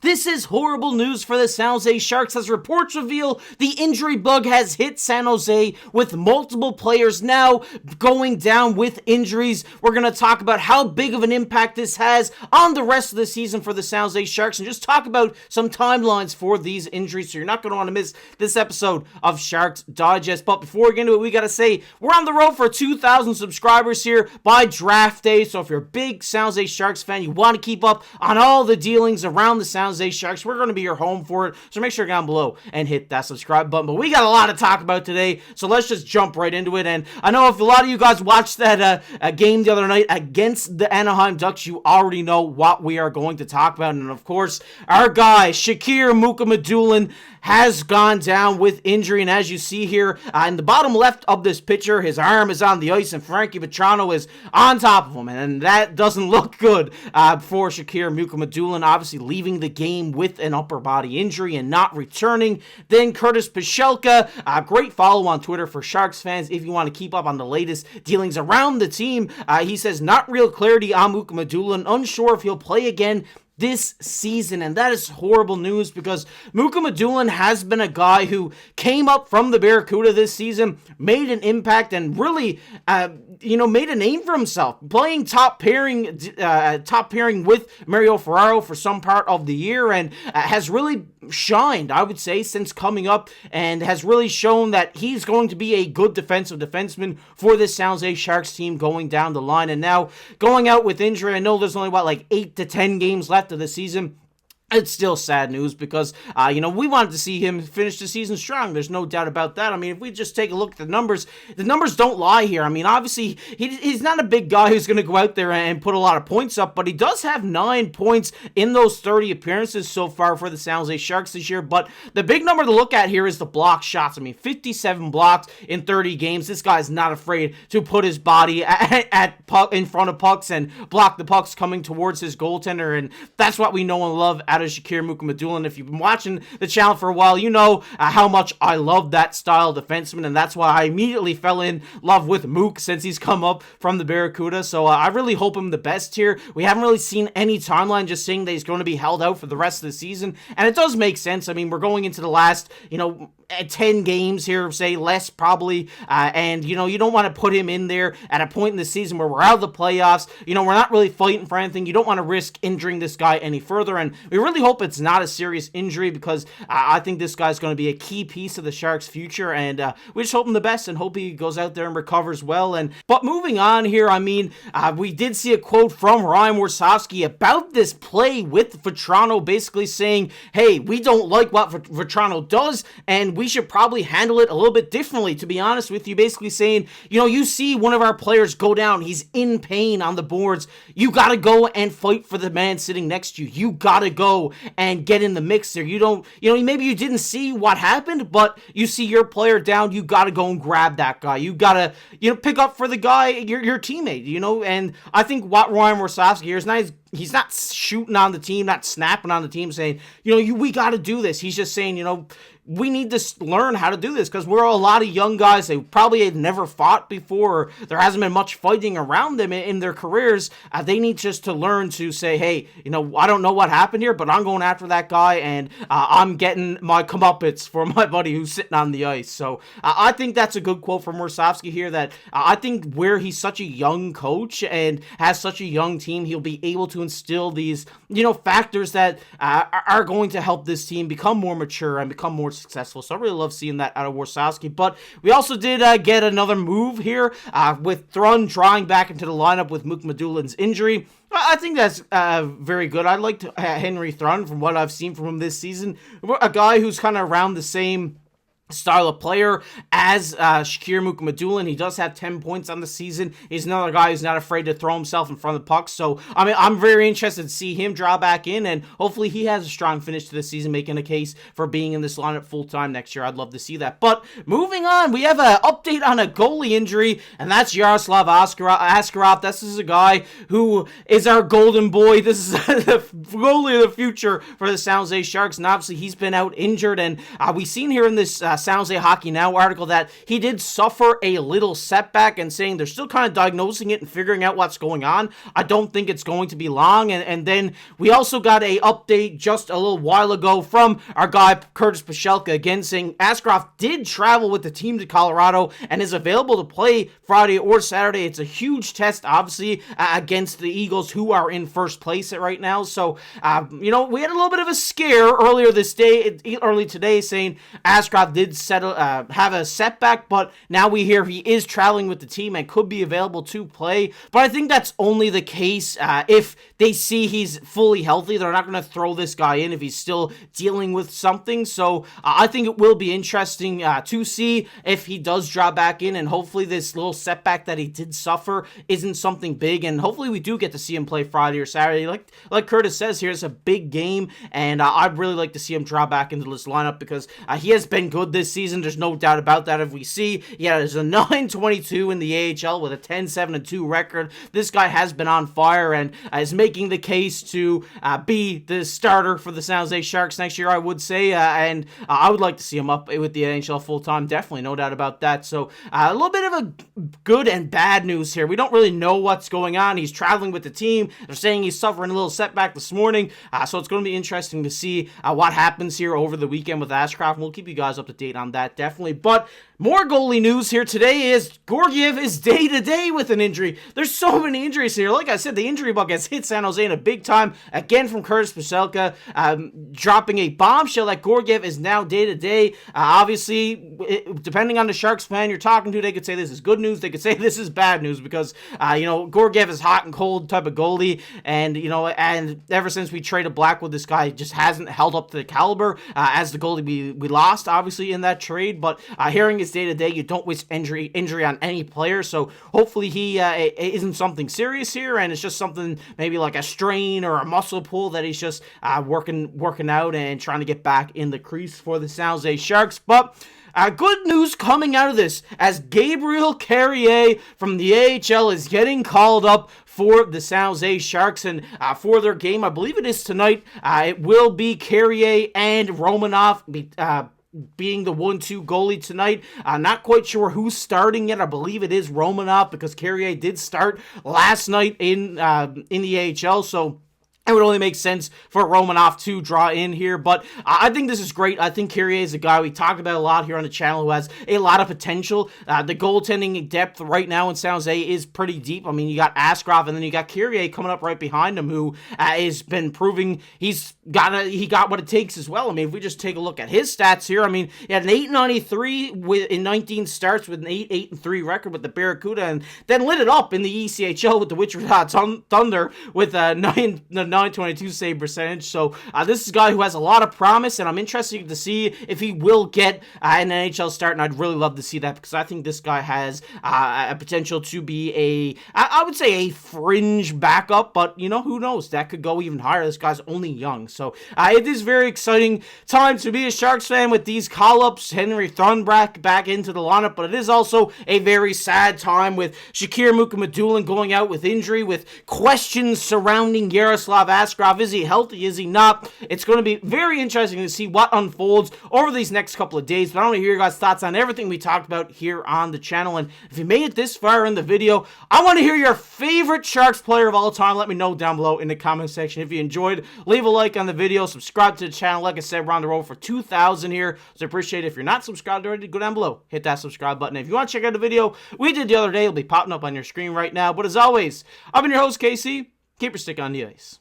This is horrible news for the San Jose Sharks as reports reveal the injury bug has hit San Jose with multiple players now going down with injuries. We're going to talk about how big of an impact this has on the rest of the season for the San Jose Sharks and just talk about some timelines for these injuries, so you're not going to want to miss this episode of Sharks Digest. But before we get into it, we got to say we're on the road for 2,000 subscribers here by draft day, so if you're a big San Jose Sharks fan, you want to keep up on all the dealings around the San Jose Sharks, we're going to be your home for it, so make sure you're down below and hit that subscribe button. But we got a lot to talk about today, so let's just jump right into it. And I know if a lot of you guys watched that game the other night against the Anaheim Ducks, you already know what we are going to talk about. And of course, our guy Shakir Mukhamadullin has gone down with injury, and as you see here in the bottom left of this picture, his arm is on the ice and Frankie Petrano is on top of him, and that doesn't look good for Shakir Mukhamadullin, obviously leaving the game with an upper body injury and not returning. Then Curtis Pichelka, great follow on Twitter for Sharks fans if you want to keep up on the latest dealings around the team. He says not real clarity on Mukhamadullin, unsure if he'll play again this season, and that is horrible news because Mukhamadullin has been a guy who came up from the Barracuda this season, made an impact, and really, made a name for himself, playing top pairing with Mario Ferraro for some part of the year, and has really shined, I would say, since coming up, and has really shown that he's going to be a good defensive defenseman for this San Jose Sharks team going down the line. And now going out with injury, I know there's only 8 to 10 games left of the season. It's still sad news because, we wanted to see him finish the season strong. There's no doubt about that. I mean, if we just take a look at the numbers don't lie here. I mean, obviously, he's not a big guy who's going to go out there and put a lot of points up, but he does have 9 points in those 30 appearances so far for the San Jose Sharks this year. But the big number to look at here is the block shots. I mean, 57 blocks in 30 games. This guy's not afraid to put his body in front of pucks and block the pucks coming towards his goaltender, and that's what we know and love out of Shakir Mukhamadullin. If you've been watching the channel for a while, you know how much I love that style defenseman, and that's why I immediately fell in love with Mook since he's come up from the Barracuda. So I really hope him the best here. We haven't really seen any timeline just saying that he's going to be held out for the rest of the season, and it does make sense. I mean, we're going into the last, 10 games here, say less probably, and you don't want to put him in there at a point in the season where we're out of the playoffs. We're not really fighting for anything. You don't want to risk injuring this guy any further, and we really hope it's not a serious injury because I think this guy's going to be a key piece of the Sharks' future, and we just hope him the best and hope he goes out there and recovers well. But moving on here, I mean, we did see a quote from Ryan Warsofsky about this play with Vetrano, basically saying, hey, we don't like what Vetrano does, and we should probably handle it a little bit differently, to be honest with you. Basically saying, you see one of our players go down, he's in pain on the boards, you gotta go and fight for the man sitting next to you. You gotta go and get in the mix there. You don't, maybe you didn't see what happened, but you see your player down, you gotta go and grab that guy. You gotta, pick up for the guy, your teammate, and I think what Ryan Warsofsky here is nice. He's not shooting on the team, not snapping on the team, saying, we got to do this. He's just saying, we need to learn how to do this because we're a lot of young guys. They probably had never fought before. Or there hasn't been much fighting around them in their careers. They need just to learn to say, hey, I don't know what happened here, but I'm going after that guy, and I'm getting my comeuppance for my buddy who's sitting on the ice. So I think that's a good quote from Warsofsky here, that I think where he's such a young coach and has such a young team, he'll be able to instill these, factors that are going to help this team become more mature and become more successful. So I really love seeing that out of Warsofsky. But we also did get another move here with Thrun drawing back into the lineup with Mukhamadulin's injury. I think that's very good. I liked Henry Thrun from what I've seen from him this season. A guy who's kind of around the same style of player as Shakir Mukhamadullin. He does have 10 points on the season. He's another guy who's not afraid to throw himself in front of the puck. So, I mean, I'm very interested to see him draw back in, and hopefully he has a strong finish to the season, making a case for being in this lineup full-time next year. I'd love to see that. But moving on, we have an update on a goalie injury, and that's Yaroslav Askarov. This is a guy who is our golden boy. This is the goalie of the future for the San Jose Sharks, and obviously he's been out injured, and we've seen here in this San Jose Hockey Now article that he did suffer a little setback, and saying they're still kind of diagnosing it and figuring out what's going on. I don't think it's going to be long. And then we also got a update just a little while ago from our guy Curtis Pachelka, again saying Askarov did travel with the team to Colorado and is available to play Friday or Saturday. It's a huge test, obviously, against the Eagles, who are in first place right now. So, we had a little bit of a scare earlier today, saying Askarov did have a setback, but now we hear he is traveling with the team and could be available to play. But I think that's only the case if they see he's fully healthy. They're not going to throw this guy in if he's still dealing with something. So I think it will be interesting to see if he does drop back in, and hopefully this little setback that he did suffer isn't something big, and hopefully we do get to see him play Friday or Saturday. Like Curtis says here, it's a big game, and I'd really like to see him drop back into this lineup because he has been good this season. There's no doubt about that. If we see, there's a 9-22 in the AHL with a 10-7-2 record. This guy has been on fire and is making the case to be the starter for the San Jose Sharks next year, I would say, and I would like to see him up with the NHL full-time, definitely, no doubt about that. So a little bit of a good and bad news here. We don't really know what's going on. He's traveling with the team. They're saying he's suffering a little setback this morning, so it's going to be interesting to see what happens here over the weekend with Askarov, and we'll keep you guys up to date on that, definitely. But more goalie news here today is Georgiev is day-to-day with an injury. There's so many injuries here. Like I said, the injury bug has hit San Jose in a big time. Again, from Curtis Pachelka, dropping a bombshell that Georgiev is now day-to-day. Obviously, depending on the Sharks fan you're talking to, they could say this is good news. They could say this is bad news because, Georgiev is hot and cold type of goalie. And, and ever since we traded Blackwood, this guy just hasn't held up to the caliber as the goalie we lost, obviously, in that trade. But hearing his day-to-day, you don't wish injury on any player. So hopefully he isn't something serious here, and it's just something maybe like a strain or a muscle pull that he's just working out and trying to get back in the crease for the San Jose Sharks. But good news coming out of this, as Gabriel Carrier from the AHL is getting called up for the San Jose Sharks, and for their game, I believe it is tonight, it will be Carrier and Romanov being the 1-2 goalie tonight. Not quite sure who's starting yet. I believe it is Romanov because Carrier did start last night in the AHL, so it would only make sense for Romanov to draw in here, but I think this is great. I think Carrier is a guy we talk about a lot here on the channel who has a lot of potential. The goaltending depth right now in San Jose is pretty deep. I mean, you got Askarov, and then you got Carrier coming up right behind him, who has been proving he got what it takes as well. I mean, if we just take a look at his stats here, I mean, he had an .893 in 19 starts with an 8-3 record with the Barracuda, and then lit it up in the ECHL with the Wichita Thunder with a 922 save percentage. So this is a guy who has a lot of promise, and I'm interested to see if he will get an NHL start, and I'd really love to see that because I think this guy has a potential to be I would say a fringe backup, but who knows, that could go even higher. This guy's only young, so it is very exciting time to be a Sharks fan with these call-ups. Henry Thunbrack back into the lineup, but it is also a very sad time with Shakir Mukhamadullin going out with injury, with questions surrounding Yaroslav Askarov. Is he healthy? Is he not? It's going to be very interesting to see what unfolds over these next couple of days. But I want to hear your guys' thoughts on everything we talked about here on the channel. And if you made it this far in the video, I want to hear your favorite Sharks player of all time. Let me know down below in the comment section. If you enjoyed, leave a like on the video, subscribe to the channel. Like I said, we're on the road for 2,000 here, so I appreciate it. If you're not subscribed already, go down below, hit that subscribe button. If you want to check out the video we did the other day, it'll be popping up on your screen right now. But as always, I've been your host, KC. Keep your stick on the ice.